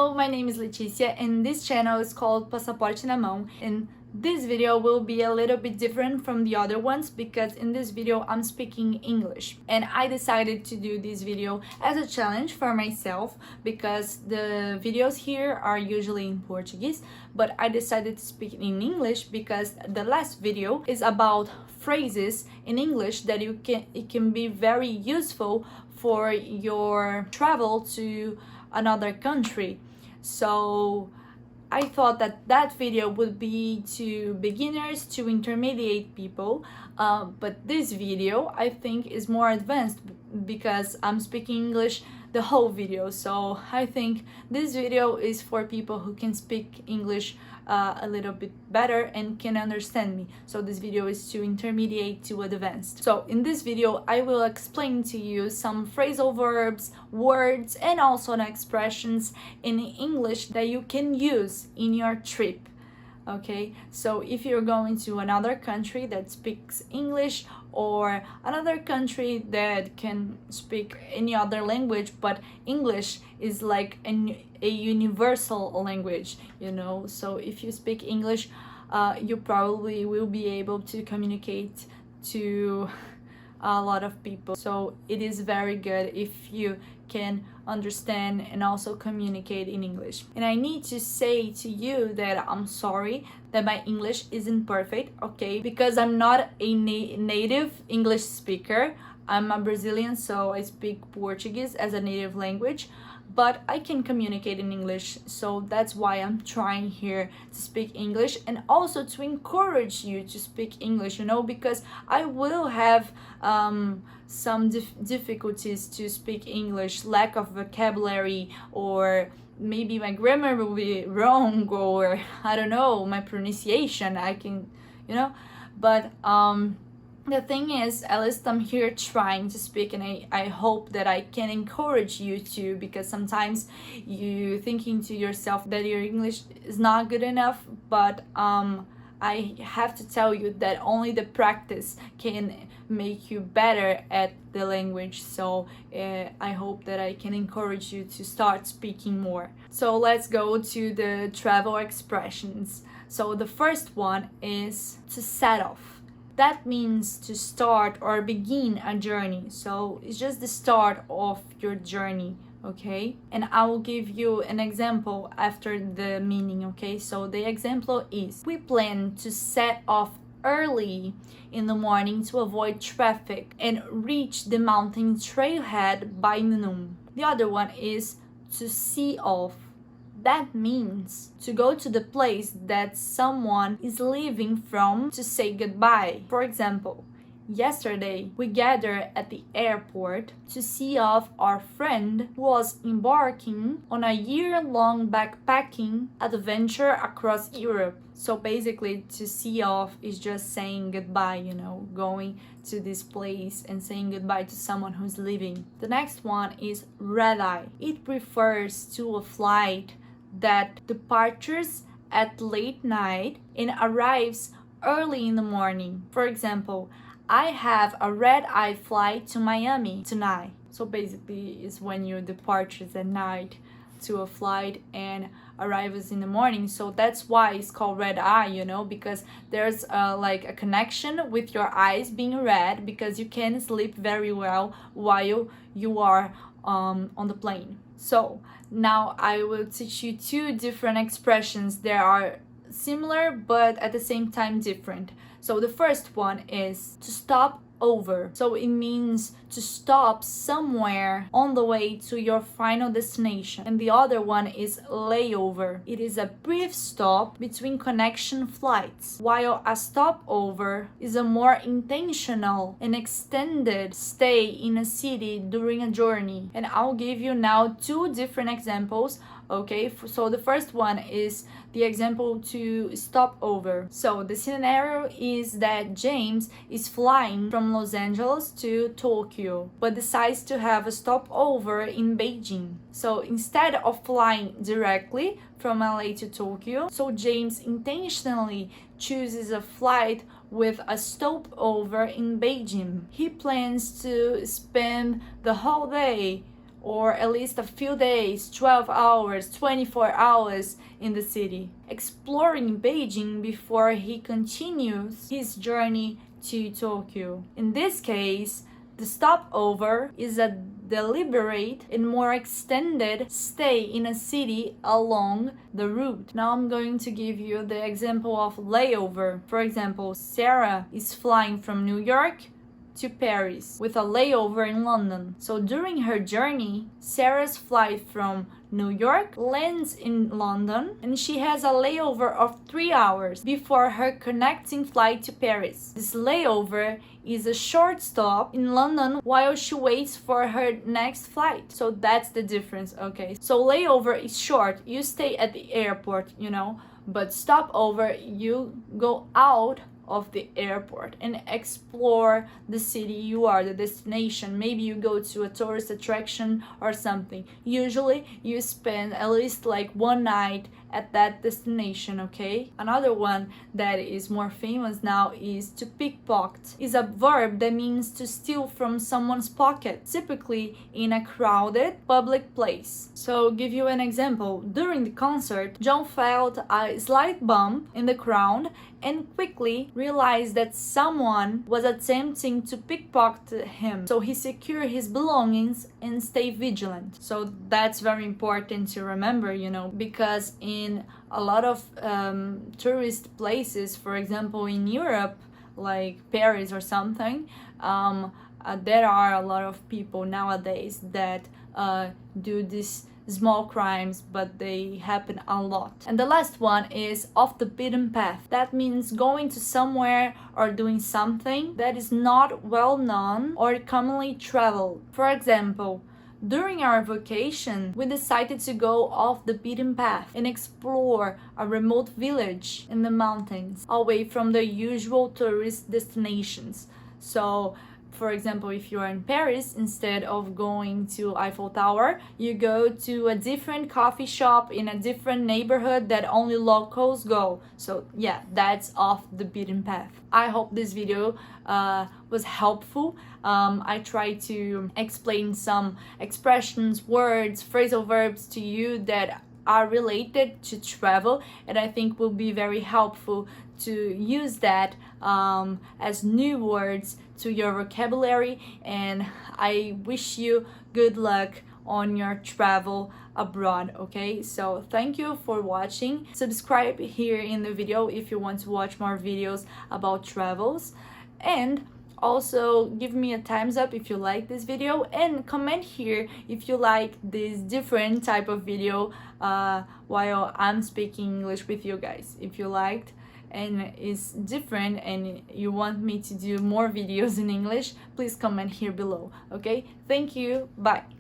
Hello, my name is Letícia and this channel is called Passaporte na mão, and this video will be a little bit different from the other ones because in this video I'm speaking English, and I decided to do this video as a challenge for myself because the videos here are usually in Portuguese, but I decided to speak in English because the last video is about phrases in English that it can be very useful for your travel to another country. So I thought that video would be to beginners, to intermediate people, but this video I think is more advanced because I'm speaking English the whole video. So I think this video is for people who can speak English a little bit better and can understand me. So this video is to intermediate to advanced. So in this video I will explain to you some phrasal verbs, words, and also expressions in English that you can use in your trip. Okay, so if you're going to another country that speaks English or another country that can speak any other language, but English is like a universal language, you know. So if you speak English, you probably will be able to communicate to a lot of people. So it is very good if you can understand and also communicate in English. And I need to say to you that I'm sorry that my English isn't perfect, okay? Because I'm not a native English speaker. I'm a Brazilian, so I speak Portuguese as a native language, but I can communicate in English, so that's why I'm trying here to speak English and also to encourage you to speak English, you know, because I will have some difficulties to speak English, lack of vocabulary, or maybe my grammar will be wrong, or I don't know, my pronunciation, I can, you know, but the thing is, at least I'm here trying to speak, and I hope that I can encourage you to, because sometimes you thinking to yourself that your English is not good enough, but I have to tell you that only the practice can make you better at the language. So I hope that I can encourage you to start speaking more. So let's go to the travel expressions. So the first one is to set off. That means to start or begin a journey. So it's just the start of your journey, okay? And I will give you an example after the meaning, okay? So the example is, we plan to set off early in the morning to avoid traffic and reach the mountain trailhead by noon. The other one is to see off. That means to go to the place that someone is leaving from to say goodbye. For example, yesterday we gathered at the airport to see off our friend who was embarking on a year-long backpacking adventure across Europe. So basically, to see off is just saying goodbye, you know, going to this place and saying goodbye to someone who's leaving. The next one is red-eye. It refers to a flight that departures at late night and arrives early in the morning. For example, I have a red-eye flight to Miami tonight. So basically it's when you departures at night to a flight and arrives in the morning. So that's why it's called red eye, you know, because there's like a connection with your eyes being red, because you can sleep very well while you are on the plane. So now I will teach you two different expressions that are similar but at the same time different. So the first one is to stop over. So it means to stop somewhere on the way to your final destination. And the other one is layover. It is a brief stop between connection flights, while a stopover is a more intentional and extended stay in a city during a journey. And I'll give you now two different examples. Okay, so the first one is the example to stop over. So the scenario is that James is flying from Los Angeles to Tokyo, but decides to have a stopover in Beijing. So instead of flying directly from LA to Tokyo, so James intentionally chooses a flight with a stopover in Beijing. He plans to spend the whole day or at least a few days, 12 hours, 24 hours in the city, exploring Beijing before he continues his journey to Tokyo. In this case, the stopover is a deliberate and more extended stay in a city along the route. Now I'm going to give you the example of layover. For example, Sarah is flying from New York to Paris with a layover in London. So during her journey, Sarah's flight from New York lands in London and she has a layover of 3 hours before her connecting flight to Paris. This layover is a short stop in London while she waits for her next flight. So that's the difference, okay? So layover is short, you stay at the airport, but stopover, you go out of the airport and explore the city you are, the destination. Maybe you go to a tourist attraction or something. Usually you spend at least like one night at that destination, okay? Another one that is more famous now is to pickpocket. Is a verb that means to steal from someone's pocket, typically in a crowded public place. So give you an example. During the concert, John felt a slight bump in the crowd and quickly realized that someone was attempting to pickpocket him. So he secured his belongings and stayed vigilant. So that's very important to remember, because in a lot of tourist places, for example, in Europe, like Paris or something, there are a lot of people nowadays that do this small crimes, but they happen a lot. And the last one is off the beaten path. That means going to somewhere or doing something that is not well known or commonly traveled. For example, during our vacation, we decided to go off the beaten path and explore a remote village in the mountains, away from the usual tourist destinations. So for example, if you are in Paris, instead of going to Eiffel Tower, you go to a different coffee shop in a different neighborhood that only locals go. So yeah, that's off the beaten path. I hope this video was helpful. I tried to explain some expressions, words, phrasal verbs to you that are related to travel, and I think will be very helpful to use that as new words to your vocabulary. And I wish you good luck on your travel abroad, okay? So thank you for watching. Subscribe here in the video if you want to watch more videos about travels, and also give me a thumbs up if you like this video, and comment here if you like this different type of video while I'm speaking English with you guys. If you liked and it's different and you want me to do more videos in English, please comment here below, okay? Thank you, bye.